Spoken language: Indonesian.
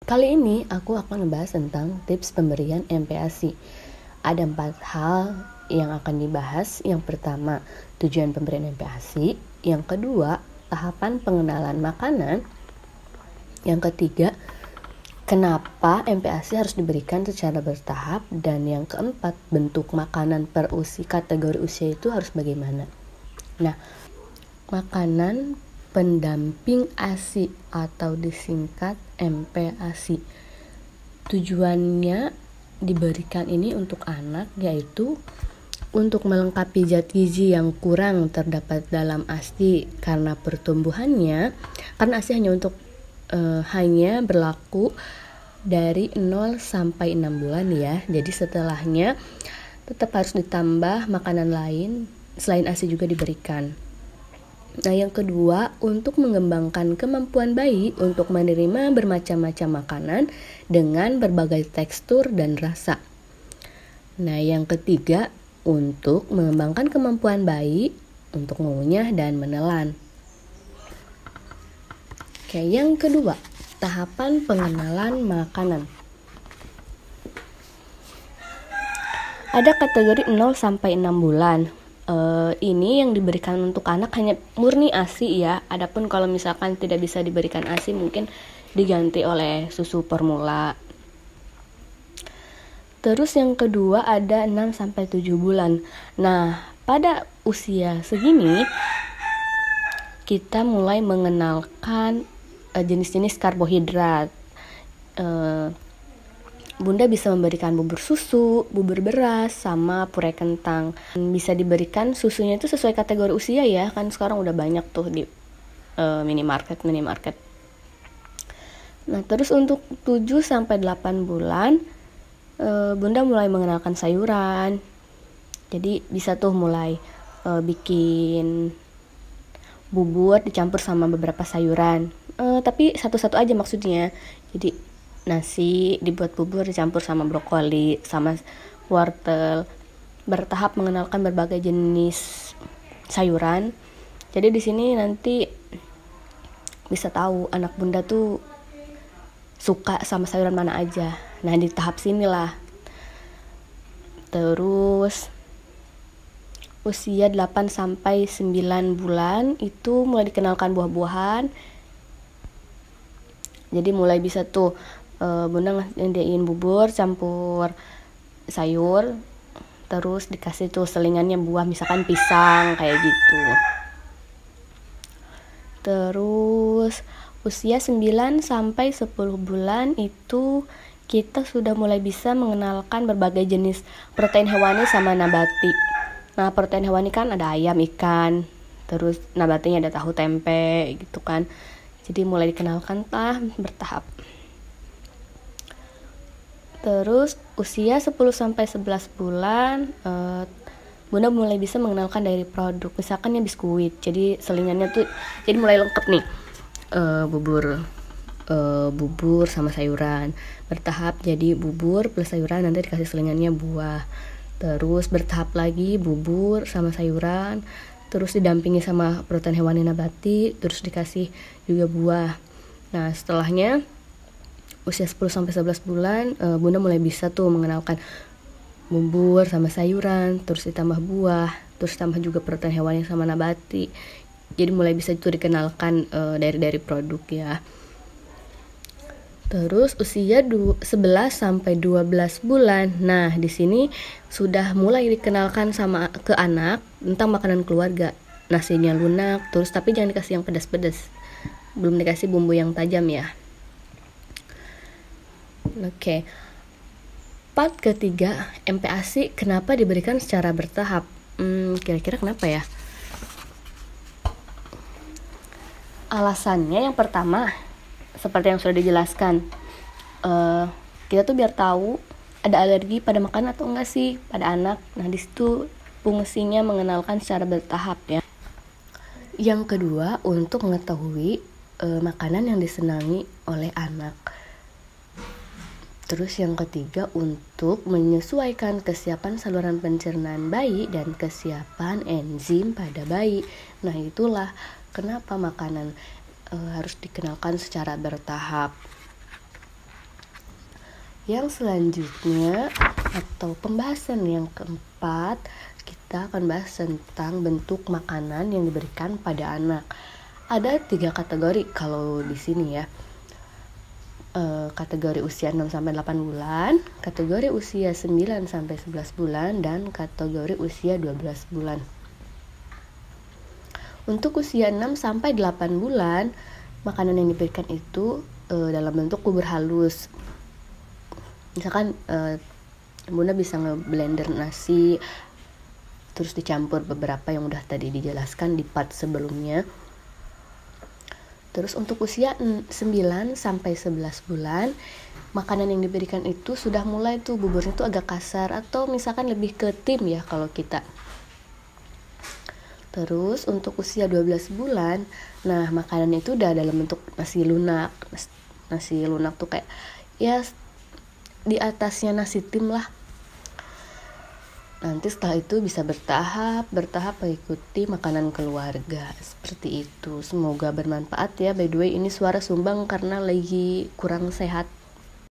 Kali ini aku akan membahas tentang tips pemberian MPASI. Ada 4 hal yang akan dibahas. Yang pertama, tujuan pemberian MPASI. Yang kedua, tahapan pengenalan makanan. Yang ketiga, kenapa MPASI harus diberikan secara bertahap. Dan yang keempat, bentuk makanan per kategori usia itu harus bagaimana. Nah, makanan pendamping ASI atau disingkat MPASI. Tujuannya diberikan ini untuk anak, yaitu untuk melengkapi zat gizi yang kurang terdapat dalam ASI karena pertumbuhannya. Karena ASI hanya berlaku dari 0 sampai 6 bulan ya. Jadi setelahnya tetap harus ditambah makanan lain selain ASI juga diberikan. Nah, yang kedua, untuk mengembangkan kemampuan bayi untuk menerima bermacam-macam makanan dengan berbagai tekstur dan rasa. Nah, yang ketiga, untuk mengembangkan kemampuan bayi untuk mengunyah dan menelan. Oke, yang kedua, tahapan pengenalan makanan. Ada kategori 0 sampai 6 bulan. Ini yang diberikan untuk anak hanya murni ASI ya. Adapun kalau misalkan tidak bisa diberikan ASI, mungkin diganti oleh susu formula. Terus yang kedua ada 6 sampai 7 bulan. Nah, pada usia segini kita mulai mengenalkan jenis-jenis karbohidrat. Bunda bisa memberikan bubur susu, bubur beras, sama puree kentang. Bisa diberikan susunya itu sesuai kategori usia ya, kan sekarang udah banyak tuh di minimarket. Nah, terus untuk 7 sampai 8 bulan, Bunda mulai mengenalkan sayuran. Jadi bisa tuh mulai bikin bubur dicampur sama beberapa sayuran. Tapi satu-satu aja maksudnya. Jadi nasi dibuat bubur dicampur sama brokoli, sama wortel. Bertahap mengenalkan berbagai jenis sayuran. Jadi di sini nanti bisa tahu anak Bunda tuh suka sama sayuran mana aja. Nah, di tahap sinilah. Terus usia 8 sampai 9 bulan itu mulai dikenalkan buah-buahan. Jadi mulai bisa tuh Bunda nyediain bubur campur sayur, terus dikasih tuh selingannya buah, misalkan pisang kayak gitu. Terus usia 9 sampai 10 bulan itu kita sudah mulai bisa mengenalkan berbagai jenis protein hewani sama nabati. Nah, protein hewani kan ada ayam, ikan, terus nabatinya ada tahu, tempe gitu kan. Jadi mulai dikenalkan bertahap. Terus usia 10 sampai 11 bulan Bunda mulai bisa mengenalkan dari produk, misalkan ya biskuit. Jadi selingannya tuh jadi mulai lengkap nih. Bubur sama sayuran. Bertahap jadi bubur plus sayuran, nanti dikasih selingannya buah. Terus bertahap lagi bubur sama sayuran, terus didampingi sama protein hewani nabati, terus dikasih juga buah. Nah, setelahnya usia 10 sampai 11 bulan Bunda mulai bisa tuh mengenalkan bubur sama sayuran, terus ditambah buah, terus tambah juga protein hewani sama nabati. Jadi mulai bisa itu dikenalkan dari produk ya. Terus usia 11 sampai 12 bulan. Nah, di sini sudah mulai dikenalkan sama ke anak tentang makanan keluarga. Nasinya lunak, terus tapi jangan dikasih yang pedas-pedas. Belum dikasih bumbu yang tajam ya. Oke. Part ketiga, MPASI kenapa diberikan secara bertahap? Kira-kira kenapa ya? Alasannya yang pertama, seperti yang sudah dijelaskan, kita tuh biar tahu ada alergi pada makanan atau enggak sih pada anak. Nah, di situ fungsinya mengenalkan secara bertahap ya. Yang kedua, untuk mengetahui makanan yang disenangi oleh anak. Terus yang ketiga, untuk menyesuaikan kesiapan saluran pencernaan bayi dan kesiapan enzim pada bayi. Nah, itulah kenapa makanan harus dikenalkan secara bertahap. Yang selanjutnya atau pembahasan yang keempat, kita akan bahas tentang bentuk makanan yang diberikan pada anak. Ada 3 kategori kalau di sini ya. Kategori usia 6-8 bulan, kategori usia 9-11 bulan, dan kategori usia 12 bulan. Untuk usia 6-8 bulan, makanan yang diberikan itu dalam bentuk bubur halus. Misalkan Bunda bisa ngeblender nasi, terus dicampur beberapa yang udah tadi dijelaskan di part sebelumnya. Terus untuk usia 9-11 bulan, makanan yang diberikan itu sudah mulai tuh buburnya tuh agak kasar, atau misalkan lebih ke tim ya kalau kita. Terus untuk usia 12 bulan, nah makanan itu udah dalam bentuk nasi lunak. Nasi lunak tuh kayak ya di atasnya nasi tim lah. Nanti setelah itu bisa bertahap mengikuti makanan keluarga. Seperti itu. Semoga bermanfaat ya. By the way, ini suara sumbang karena lagi kurang sehat.